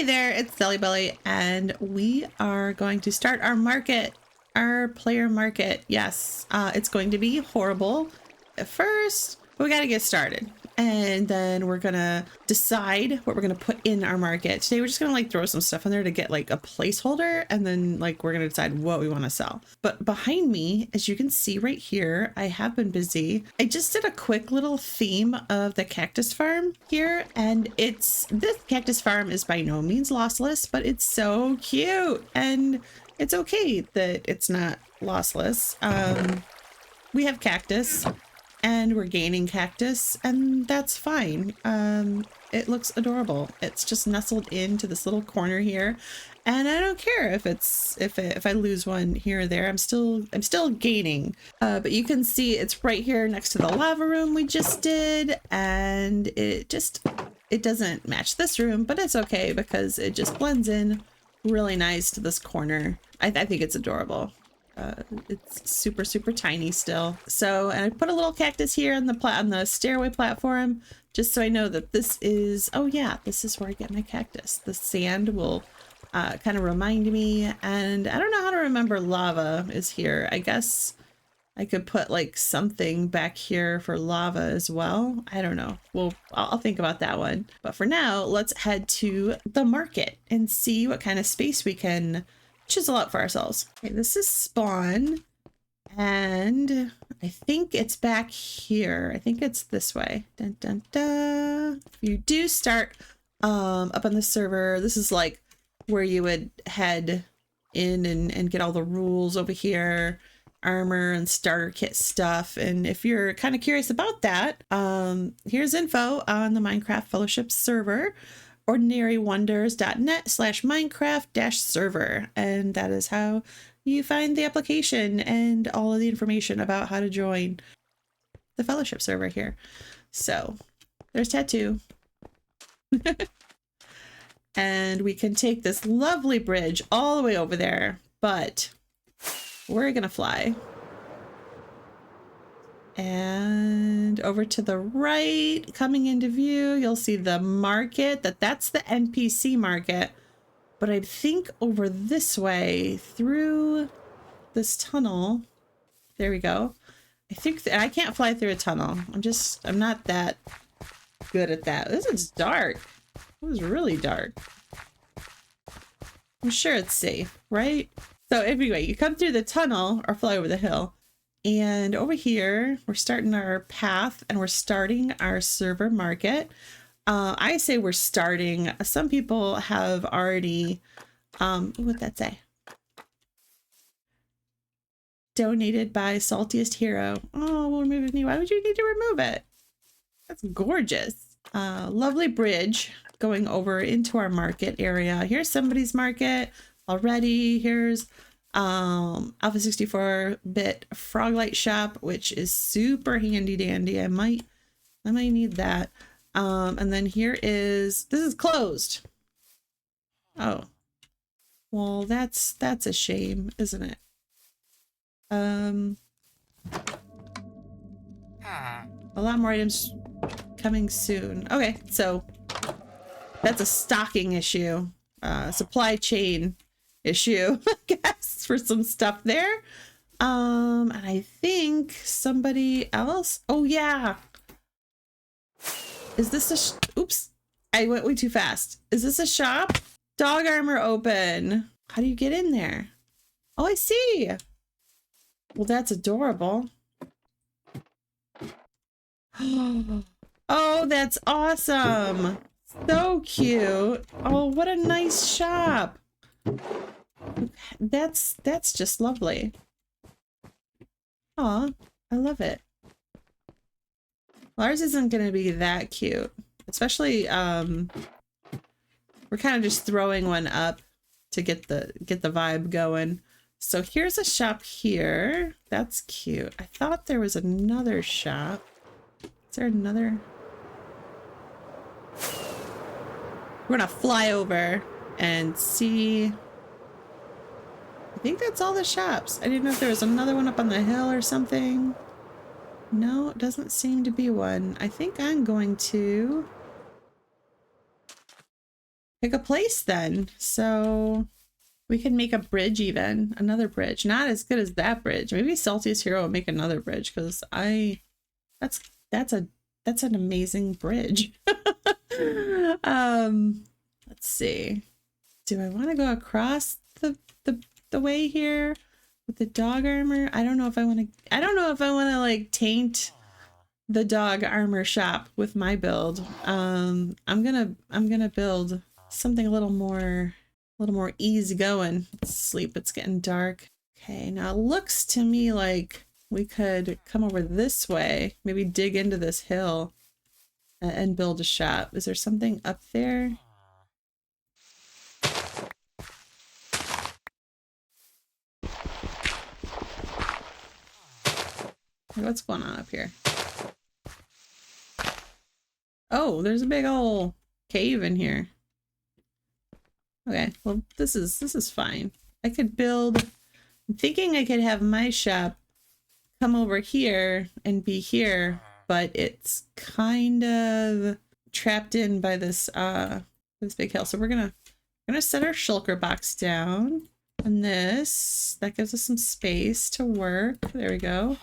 Hi there, it's Sally Belly, and we are going to start our market, our player market. Yes, it's going to be horrible at first, but we got to get started. And then we're gonna decide what we're gonna put in our market. Today we're just gonna like throw some stuff in there to get like a placeholder, and then like we're gonna decide what we want to sell. But behind me, as you can see right here, I have been busy. I just did a quick little theme of the cactus farm here, and this cactus farm is by no means lossless, but it's so cute, and it's okay that it's not lossless. We have cactus and we're gaining cactus, and that's fine. It looks adorable. It's just nestled into this little corner here, and I don't care if I lose one here or there. I'm still gaining. But you can see it's right here next to the lava room we just did, and it doesn't match this room, but it's okay because it just blends in really nice to this corner. I think it's adorable. It's super tiny still. So, and I put a little cactus here on the stairway platform, just so I know that this is, oh yeah, this is where I get my cactus. The sand will kind of remind me, and I don't know how to remember lava is here. I guess I could put like something back here for lava as well. I don't know. Well, I'll think about that one. But for now, let's head to the market and see what kind of space we can chisel out for ourselves. Okay, this is spawn, and I think it's back here. I think it's this way. Dun, dun, dun. If you do start up on the server, this is like where you would head in and get all the rules over here, armor and starter kit stuff. And if you're kind of curious about that, here's info on the Minecraft Fellowship server, ordinarywonders.net/Minecraft-server, and that is how you find the application and all of the information about how to join the Fellowship server here. So there's Tattoo. And we can take this lovely bridge all the way over there, but we're gonna fly. And over to the right, coming into view, you'll see the market. That's the NPC market. But I think over this way, through this tunnel, there we go. I think I can't fly through a tunnel. I'm not that good at that. This is dark. It was really dark. I'm sure it's safe, right? So anyway, you come through the tunnel or fly over the hill. And over here, we're starting our path, and we're starting our server market. I say we're starting. Some people have already, what'd that say? Donated by Saltiest Hero. Oh, we'll remove it. Why would you need to remove it? That's gorgeous. Lovely bridge going over into our market area. Here's somebody's market already. Here's Alpha 64-bit Froglight shop, which is super handy dandy. I might need that. And then this is closed. Oh, well, that's a shame, isn't it? A lot more items coming soon. Okay, so that's a stocking issue, supply chain issue, I guess, for some stuff there. And I think somebody else, oh yeah, is this oops, I went way too fast. Is this a shop? Dog armor open. How do you get in there? Oh, I see. Well, that's adorable. Oh, that's awesome. So cute. Oh, what a nice shop. That's just lovely. Aw, I love it. Well, ours isn't gonna be that cute, especially we're kind of just throwing one up to get the vibe going. So here's a shop here. That's cute. I thought there was another shop. Is there another? We're gonna fly over and see. I think that's all the shops. I didn't know if there was another one up on the hill or something. No, it doesn't seem to be one. I think I'm going to pick a place then. So we can make a bridge, even another bridge, not as good as that bridge. Maybe Saltiest Hero will make another bridge, because that's an amazing bridge. Let's see. Do I want to go across the way here with the dog armor? I don't know if I want to like taint the dog armor shop with my build. I'm gonna build something a little more easygoing. Let's sleep, it's getting dark. Okay, now it looks to me like we could come over this way, maybe dig into this hill and build a shop. Is there something up there? What's going on up here? Oh, there's a big old cave in here. Okay, well this is fine. I could build, I'm thinking I could have my shop come over here and be here, but it's kind of trapped in by this big hill. So we're gonna set our shulker box down, and that gives us some space to work. There we go.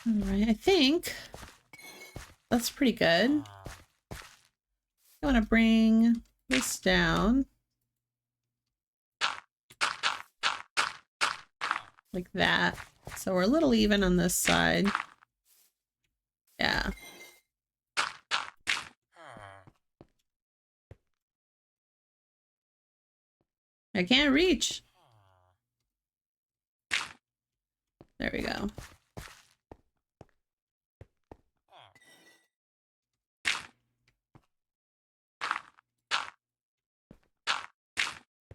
All right, I think that's pretty good. I want to bring this down like that. So we're a little even on this side. Yeah. I can't reach. There we go.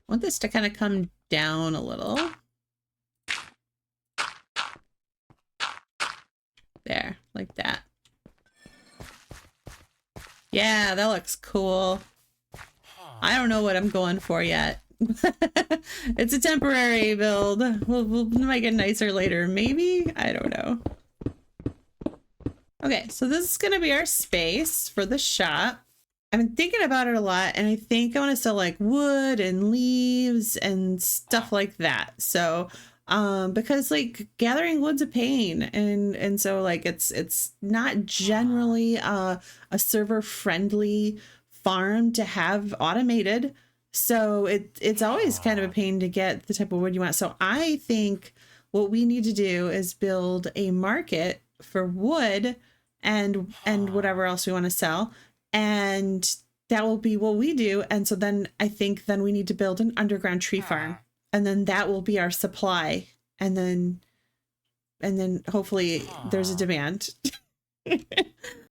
I want this to kind of come down a little. There, like that. Yeah, that looks cool. I don't know what I'm going for yet. It's a temporary build. We'll make it nicer later, maybe? I don't know. Okay, so this is gonna be our space for the shop. I've been thinking about it a lot, and I think I want to sell like wood and leaves and stuff like that. So because like gathering wood's a pain, and so like it's not generally a server friendly farm to have automated. So it's always kind of a pain to get the type of wood you want. So I think what we need to do is build a market for wood and whatever else we want to sell, and that will be what we do. And so then I think then we need to build an underground tree farm, and then that will be our supply, and then hopefully there's a demand.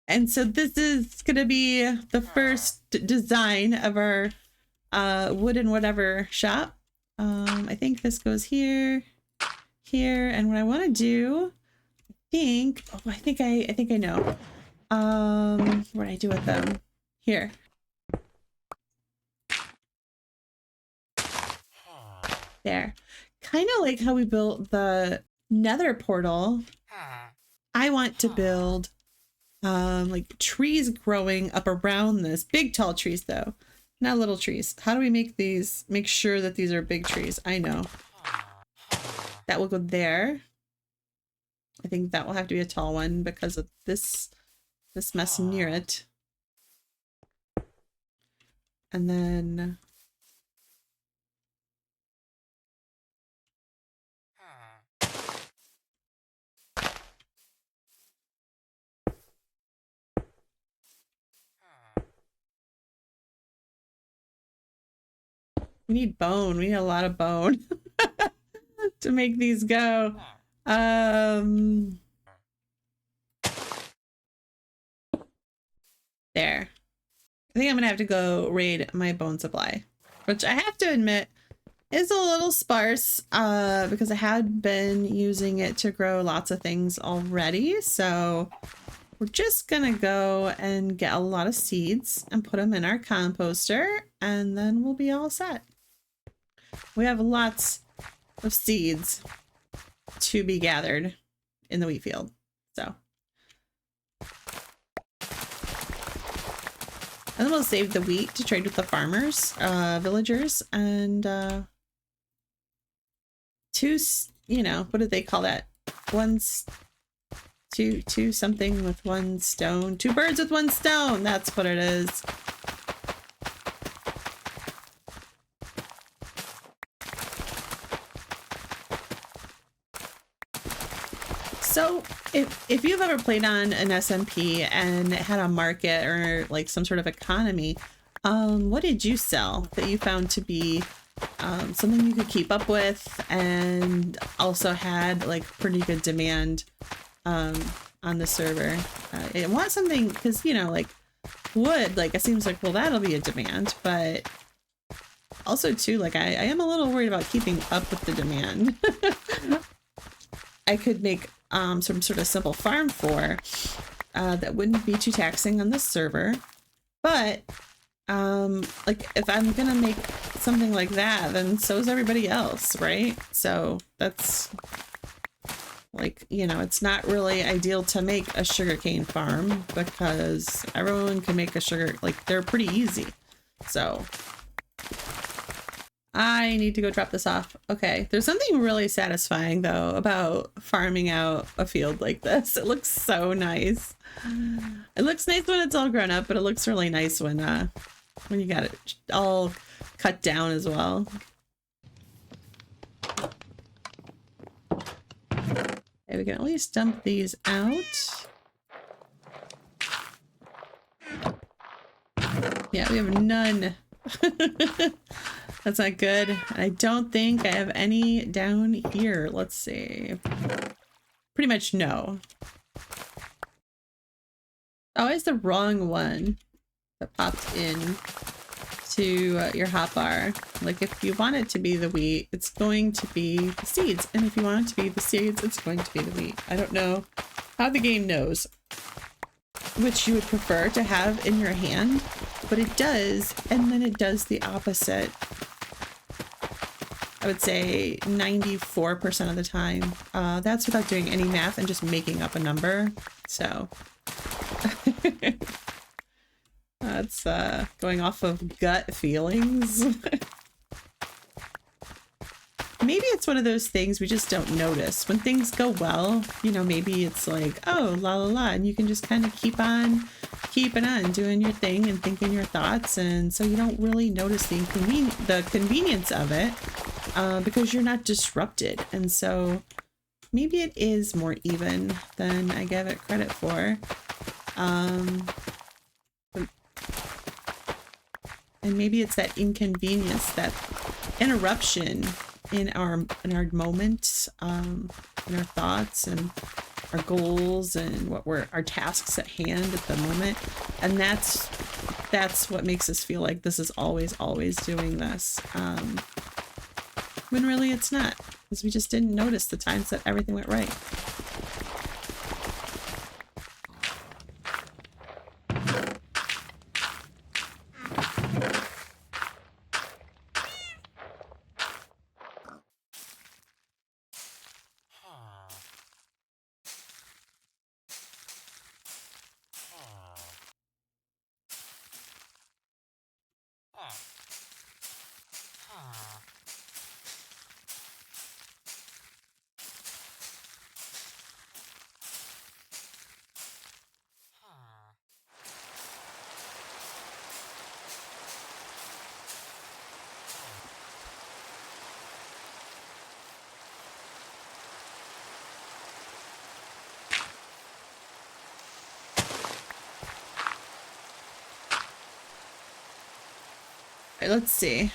And so this is going to be the first design of our wood and whatever shop. I think this goes here, and what I want to do, I think I know. What do I do with them? Here. There. Kind of like how we built the nether portal. I want to build like trees growing up around this. Big tall trees though, not little trees. How do we make these, make sure that these are big trees? I know. That will go there. I think that will have to be a tall one because of this mess near it. And then we need bone. We need a lot of bone to make these go. There. I think I'm gonna have to go raid my bone supply, which I have to admit is a little sparse because I had been using it to grow lots of things already. So we're just gonna go and get a lot of seeds and put them in our composter, and then we'll be all set. We have lots of seeds to be gathered in the wheat field. So and then we'll save the wheat to trade with the farmers, villagers, and two, you know, what do they call that? Two something with one stone. Two birds with one stone. That's what it is. So if you've ever played on an SMP and had a market or like some sort of economy, what did you sell that you found to be something you could keep up with and also had like pretty good demand on the server? I want something because, you know, like wood, like it seems like, well, that'll be a demand, but also too, like I am a little worried about keeping up with the demand. I could make some sort of simple farm for that wouldn't be too taxing on the server, but like if I'm gonna make something like that, then so is everybody else, right? So that's like, you know, it's not really ideal to make a sugarcane farm because everyone can make a sugar, like they're pretty easy. So I need to go drop this off. Okay, there's something really satisfying though about farming out a field like this. It looks so nice. It looks nice when it's all grown up, but it looks really nice when you got it all cut down as well. Okay, we can at least dump these out. Yeah, we have none. That's not good. I don't think I have any down here. Let's see. Pretty much no. Oh, it's the wrong one that popped in to your hotbar. Like if you want it to be the wheat, it's going to be the seeds. And if you want it to be the seeds, it's going to be the wheat. I don't know how the game knows which you would prefer to have in your hand, but it does, and then it does the opposite. I would say 94% of the time. That's without doing any math and just making up a number. So that's going off of gut feelings. Maybe it's one of those things we just don't notice. When things go well, you know, maybe it's like, oh, la la la, and you can just kind of keep on keeping on doing your thing and thinking your thoughts, and so you don't really notice the convenience of it because you're not disrupted. And so maybe it is more even than I give it credit for. And maybe it's that inconvenience, that interruption in our moments, in our thoughts and our goals and what were our tasks at hand at the moment. And that's what makes us feel like this is always doing this, when really it's not, because we just didn't notice the times that everything went right. right, let's see.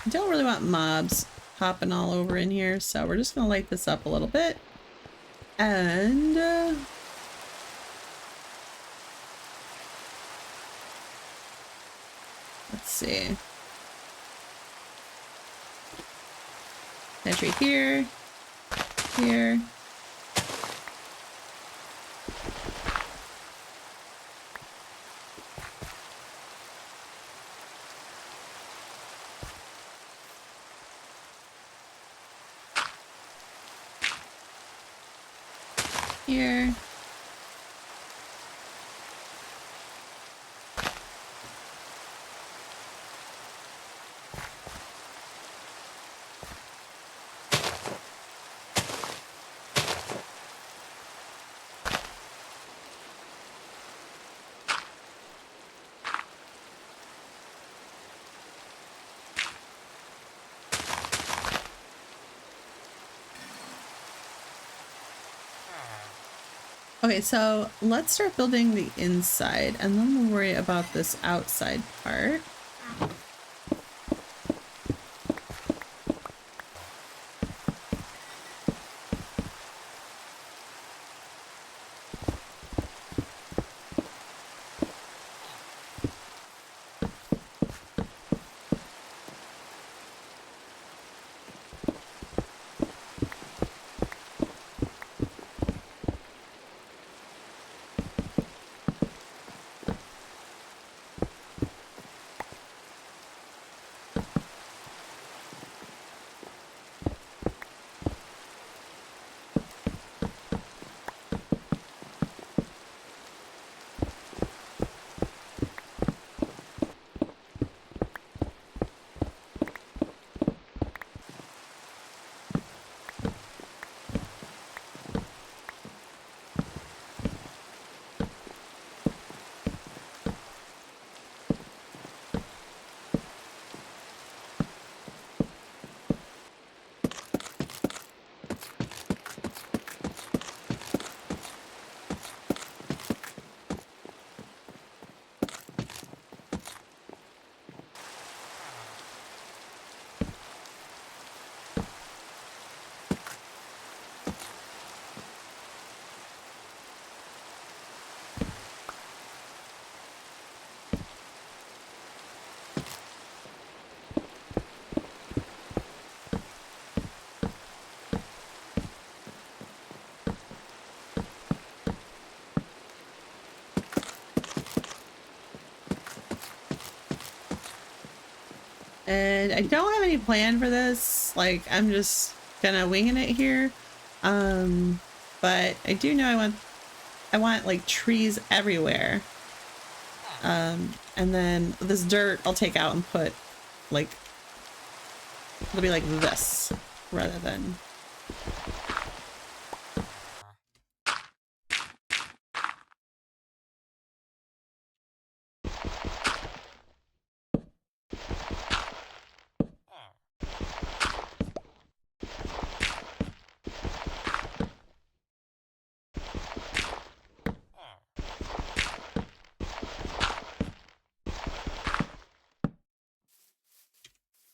I don't really want mobs popping all over in here, so we're just gonna light this up a little bit. And let's see. Entry here, here. Here. Okay, so let's start building the inside and then we'll worry about this outside part. And I don't have any plan for this. Like, I'm just gonna winging it here. But I do know I want like trees everywhere. And then this dirt I'll take out and put like, it'll be like this rather than.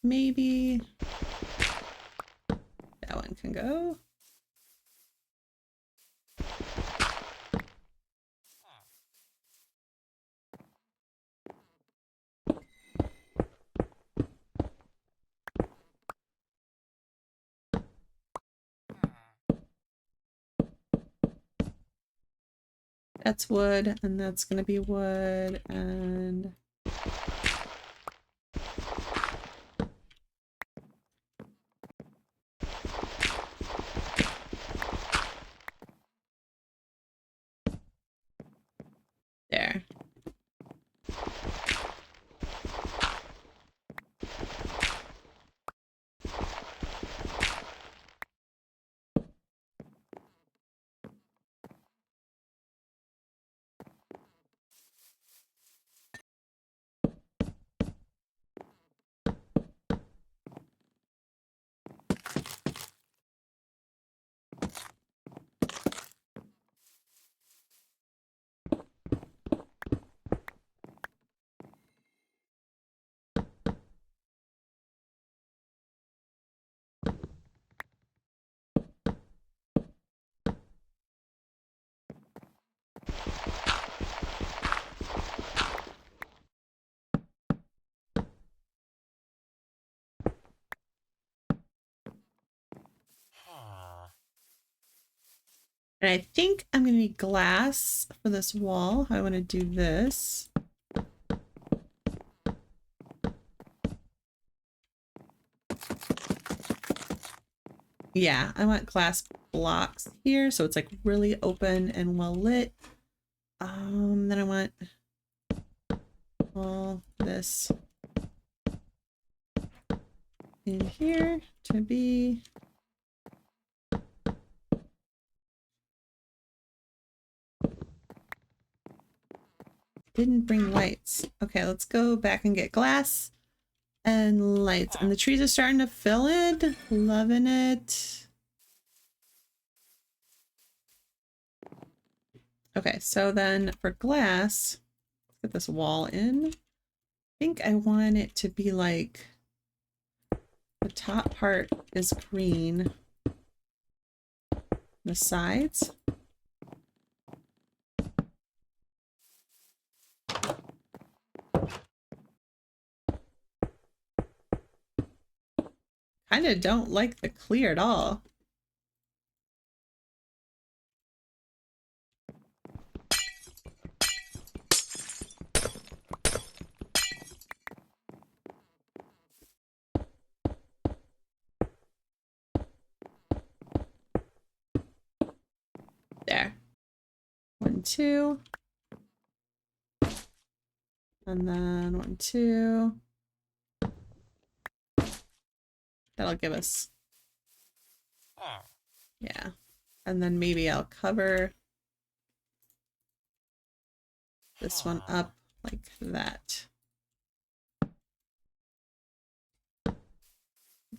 Maybe that one can go. That's wood, and that's gonna be wood, and there. And I think I'm going to need glass for this wall. I want to do this. Yeah, I want glass blocks here so it's like really open and well lit. Then I want all this in here to be didn't bring lights. Okay, let's go back and get glass and lights. And the trees are starting to fill in. Loving it. Okay, so then for glass, let's get this wall in. I think I want it to be like the top part is green. The sides. Kind of don't like the clear at all. There. 1, 2. And then 1, 2. That'll give us. Yeah. And then maybe I'll cover this one up like that.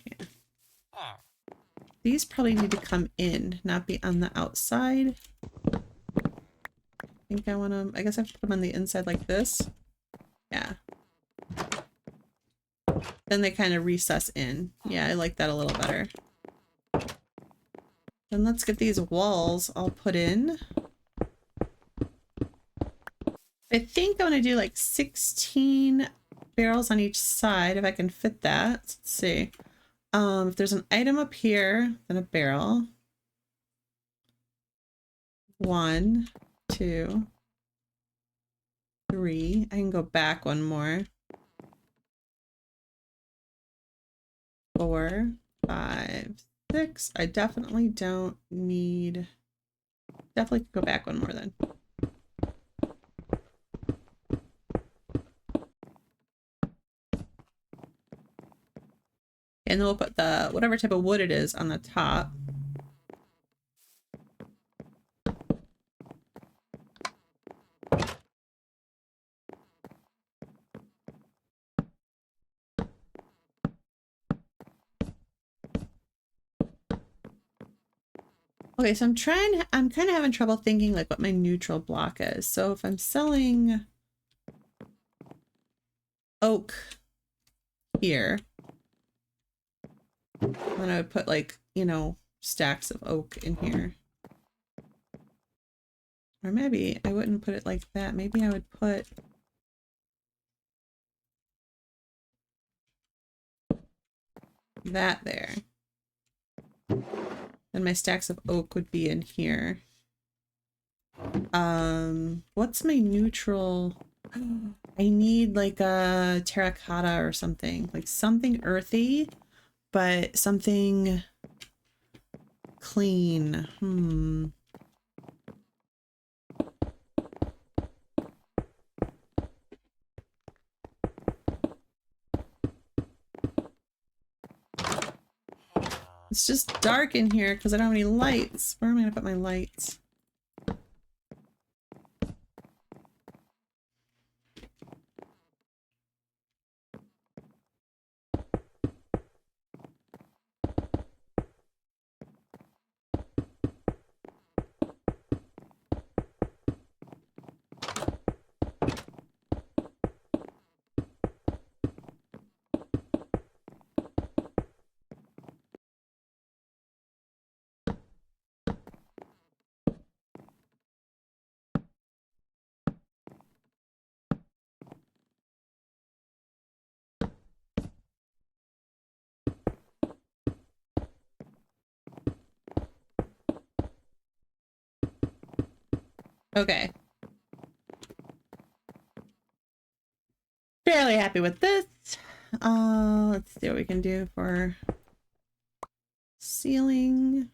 Yeah. These probably need to come in, not be on the outside. I think I want to, I guess I have to put them on the inside like this. Yeah. Then they kind of recess in. Yeah, I like that a little better. Then let's get these walls all put in. I think I want to do like 16 barrels on each side if I can fit that. Let's see. If there's an item up here, then a barrel. 1, 2, 3. I can go back one more. 4, 5, 6. I definitely don't need. Definitely go back one more then. And then we'll put the whatever type of wood it is on the top. Okay, so I'm kind of having trouble thinking like what my neutral block is. So if I'm selling oak here, then I would put like, you know, stacks of oak in here. Or maybe I wouldn't put it like that. Maybe I would put that there. And my stacks of oak would be in here. What's my neutral? I need like a terracotta or something. Like something earthy, but something clean. It's just dark in here because I don't have any lights. Where am I gonna put my lights? Okay. Fairly happy with this. Let's see what we can do for ceiling.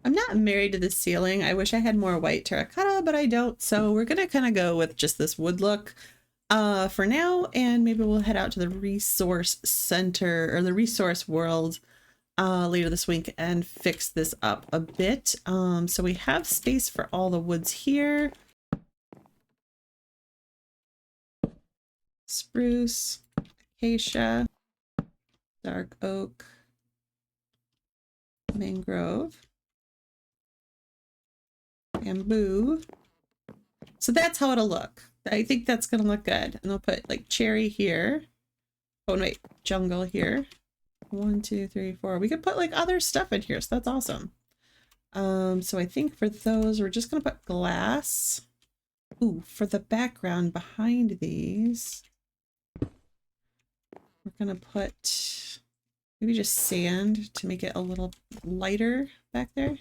I'm not married to the ceiling. I wish I had more white terracotta, but I don't. So we're going to kind of go with just this wood look for now. And maybe we'll head out to the resource center or the resource world later this week and fix this up a bit. So we have space for all the woods here. Spruce, acacia, dark oak, mangrove, bamboo. So that's how it'll look. I think that's gonna look good. And I'll put like cherry here. Oh wait, jungle here. 1, 2, 3, 4. We could put like other stuff in here, so that's awesome. So I think for those we're just gonna put glass. Ooh, for the background behind these, we're gonna put maybe just sand to make it a little lighter back there.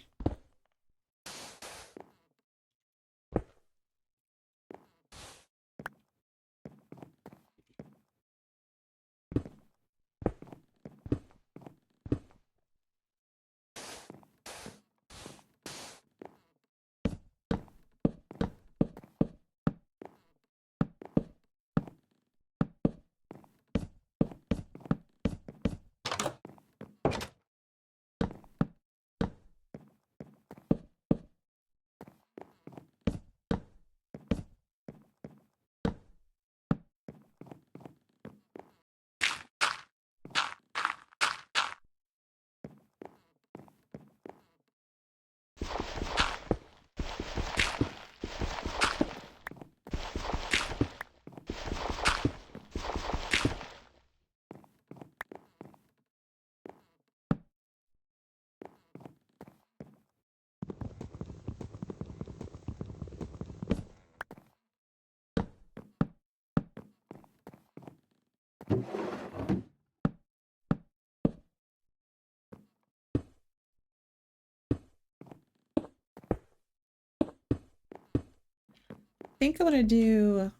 I think I'm gonna do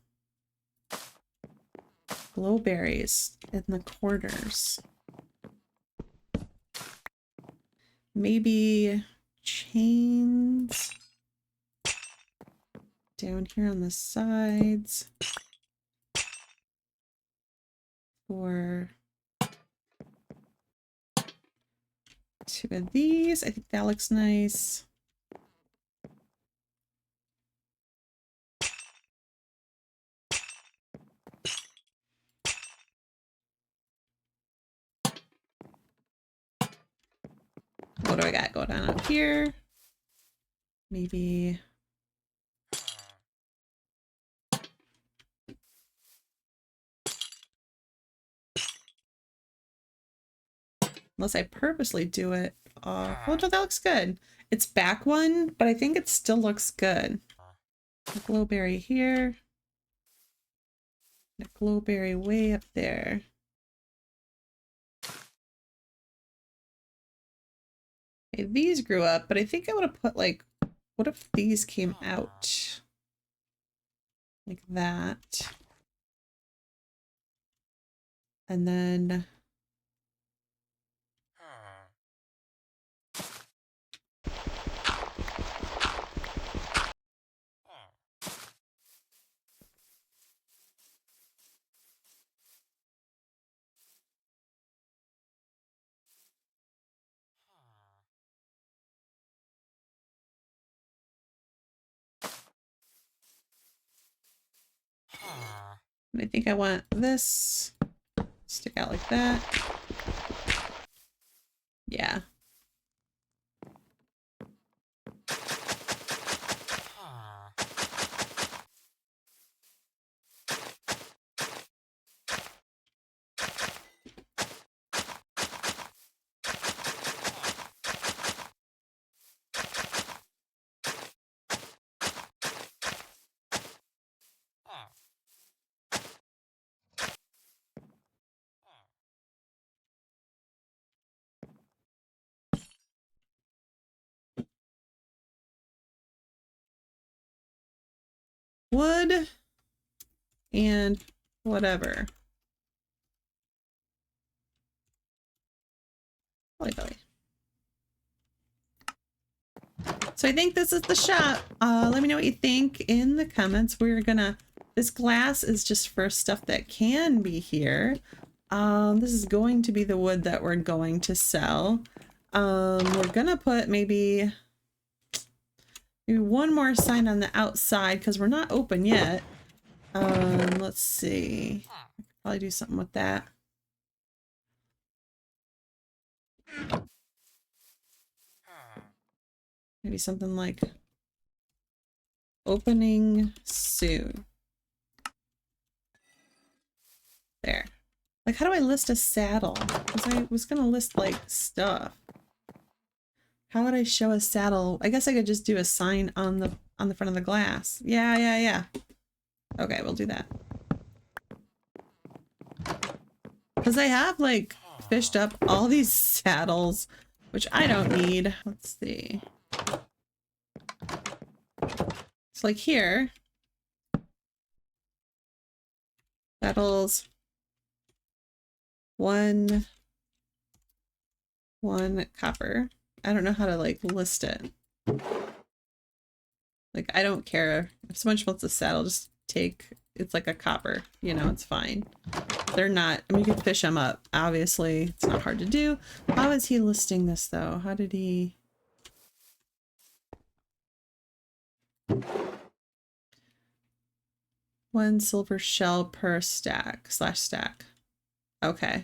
glowberries in the corners. Maybe chains down here on the sides for 2 of these. I think that looks nice. What do I got going on up here? Maybe unless I purposely do it. Oh no, that looks good. It's back one, but I think it still looks good. A glowberry here. A glowberry way up there. Okay, these grew up, but I think I would have put like, what if these came out? Like that. And then And I think I want this stick out like that. Yeah. Wood and whatever. Belly. So I think this is the shop. Let me know what you think in the comments. This glass is just for stuff that can be here. This is going to be the wood that we're going to sell. We're gonna put maybe one more sign on the outside because we're not open yet. Let's see. I could probably do something with that. Maybe something like opening soon. There. Like, how do I list a saddle? Because I was gonna list like stuff. How would I show a saddle? I guess I could just do a sign on the front of the glass. Yeah. Okay, we'll do that. Because I have like fished up all these saddles, which I don't need. Let's see. It's like here. Saddles. One copper. I don't know how to like list it. Like, I don't care if someone wants a saddle, just take, it's like a copper, you know, it's fine. They're not, I mean, you can fish them up, obviously it's not hard to do. How is he listing this though? How did he? One silver shell per stack / stack. Okay.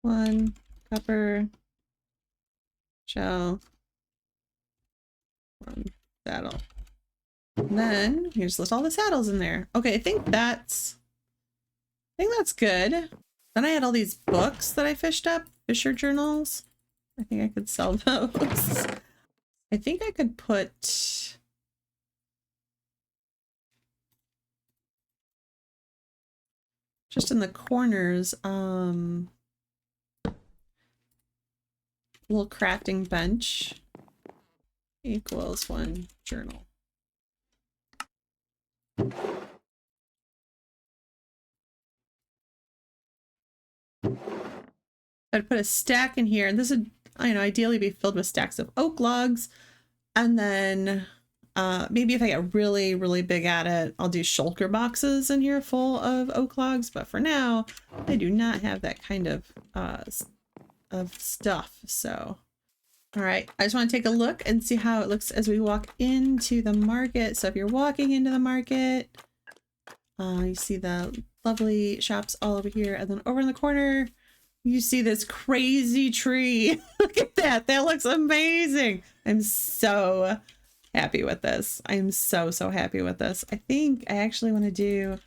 One copper shell, one saddle. And then you just list all the saddles in there. Okay, I think that's good. Then I had all these books that I fished up, Fisher journals. I think I could sell those. I think I could put just in the corners, little crafting bench equals one journal. I'd put a stack in here, and this would, you know, ideally be filled with stacks of oak logs. And then maybe if I get really, really big at it, I'll do shulker boxes in here full of oak logs. But for now, I do not have that kind of stuff. So, all right, I just want to take a look and see how it looks as we walk into the market. So if you're walking into the market, you see the lovely shops all over here, and then over in the corner, you see this crazy tree. Look at that. That looks amazing. I'm so happy with this. I am so happy with this. I think I actually want to do,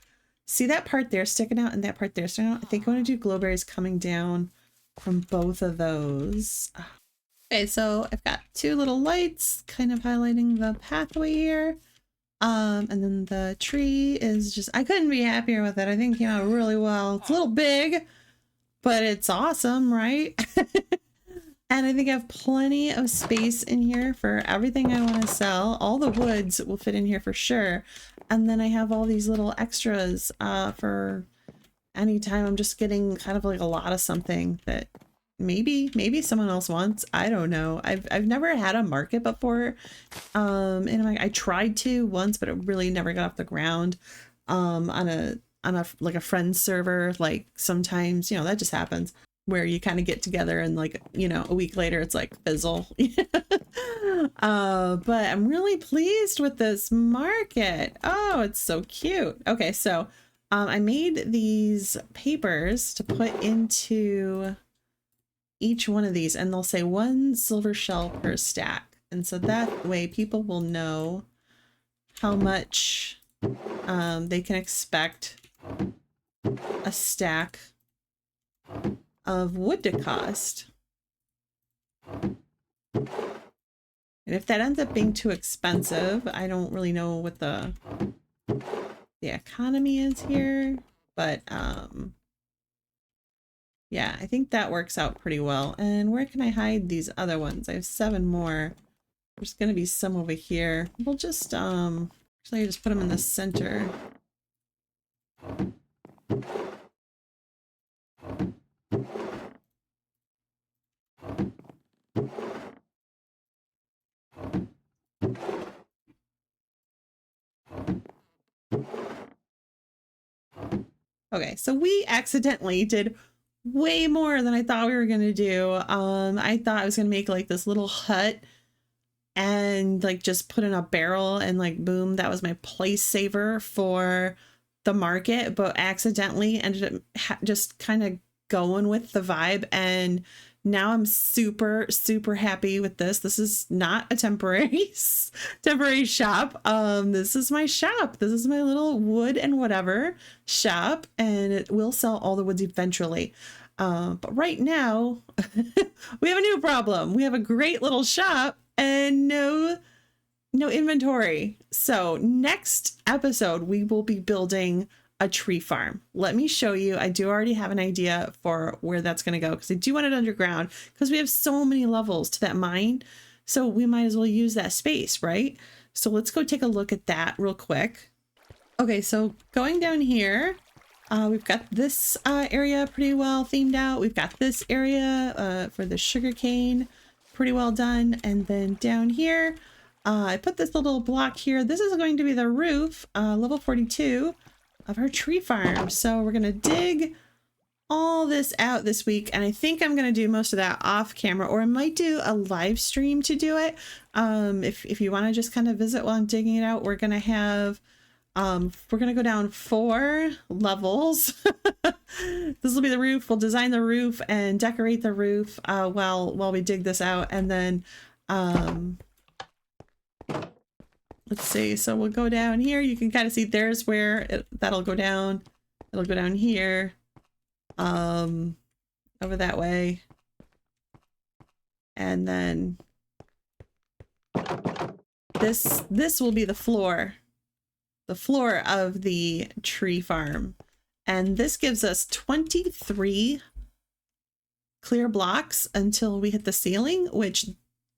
see that part there sticking out and that part there sticking out? I think I want to do glowberries coming down from both of those. Okay, so I've got two little lights kind of highlighting the pathway here. And then the tree is just, I couldn't be happier with it. I think it came out really well. It's a little big, but it's awesome, right? And I think I have plenty of space in here for everything I want to sell. All the woods will fit in here for sure. And then I have all these little extras for anytime I'm just getting kind of like a lot of something that maybe someone else wants. I don't know. I've never had a market before. And I tried to once, but it really never got off the ground. on a like a friend server. Like sometimes, you know, that just happens where you kind of get together and like, you know, a week later it's like fizzle. But I'm really pleased with this market. Oh, it's so cute. Okay, so I made these papers to put into each one of these, and they'll say 1 silver shell per stack. And so that way people will know how much they can expect a stack of wood to cost. And if that ends up being too expensive, I don't really know what the economy is here, but yeah, I think that works out pretty well. And where can I hide these other ones? I have 7 more. There's going to be some over here. We'll just actually just put them in the center. Okay, so we accidentally did way more than I thought we were gonna do. I thought I was gonna make like this little hut and like just put in a barrel and like boom, that was my place saver for the market, but accidentally ended up just kind of going with the vibe, and now I'm super happy with this. This is not a temporary shop. This is my shop. This is my little wood and whatever shop, and it will sell all the woods eventually. But right now we have a new problem. We have a great little shop and no inventory. So next episode, we will be building a tree farm. Let me show you. I do already have an idea for where that's going to go, because I do want it underground, because we have so many levels to that mine. So we might as well use that space, right? So let's go take a look at that real quick. Okay, so going down here, we've got this area pretty well themed out. We've got this area for the sugarcane pretty well done. And then down here, I put this little block here. This is going to be the roof, level 42 of our tree farm. So we're going to dig all this out this week. And I think I'm going to do most of that off camera, or I might do a live stream to do it. If you want to just kind of visit while I'm digging it out, we're going to have, we're going to go down 4 levels. This will be the roof. We'll design the roof and decorate the roof while we dig this out. And then, let's see. So we'll go down here. You can kind of see there's where that'll go down. It'll go down here, over that way. And then this will be the floor of the tree farm. And this gives us 23 clear blocks until we hit the ceiling, which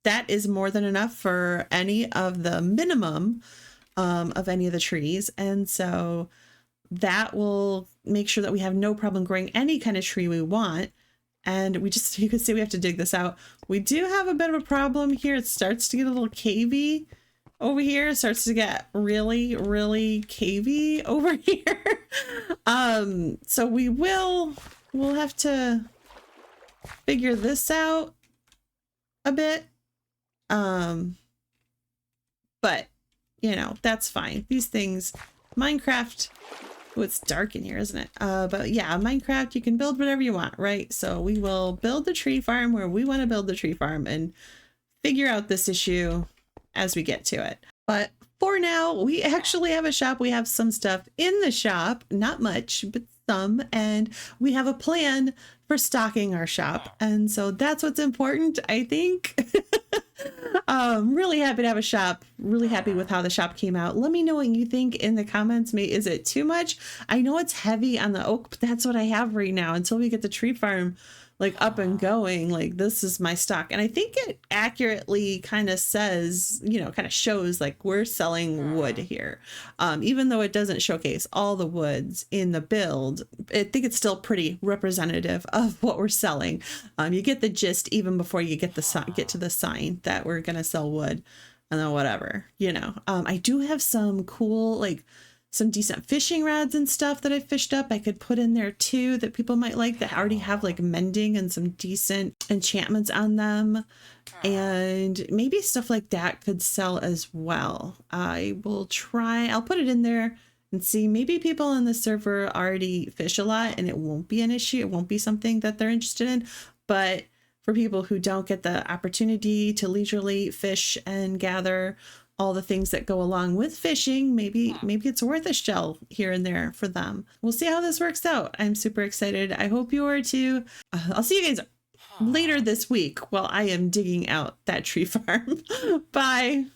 that is more than enough for any of the minimum of any of the trees. And so that will make sure that we have no problem growing any kind of tree we want. And we just, you can see we have to dig this out. We do have a bit of a problem here. It starts to get a little cavey over here. It starts to get really cavey over here. So we'll have to figure this out a bit. But you know, that's fine. These things, Minecraft, oh, it's dark in here, isn't it? But yeah, Minecraft, you can build whatever you want, right? So we will build the tree farm where we want to build the tree farm and figure out this issue as we get to it. But for now, we actually have a shop. We have some stuff in the shop, not much, but some, and we have a plan for stocking our shop. And so that's what's important, I think. Really happy to have a shop. Really happy with how the shop came out. Let me know what you think in the comments. Is it too much? I know it's heavy on the oak, but that's what I have right now until we get the tree farm like up and going. Like, this is my stock. And I think it accurately kind of says, you know, kind of shows like we're selling wood here. Even though it doesn't showcase all the woods in the build, I think it's still pretty representative of what we're selling. You get the gist even before you get to the sign that we're going to sell wood, and then whatever, you know. I do have some cool like some decent fishing rods and stuff that I fished up I could put in there too that people might like, that already have like mending and some decent enchantments on them. And maybe stuff like that could sell as well. I'll put it in there and see. Maybe people in the server already fish a lot and it won't be an issue. It won't be something that they're interested in. But for people who don't get the opportunity to leisurely fish and gather all the things that go along with fishing, maybe it's worth a shell here and there for them. We'll see how this works out. I'm super excited. I hope you are too. I'll see you guys later this week while I am digging out that tree farm. Bye.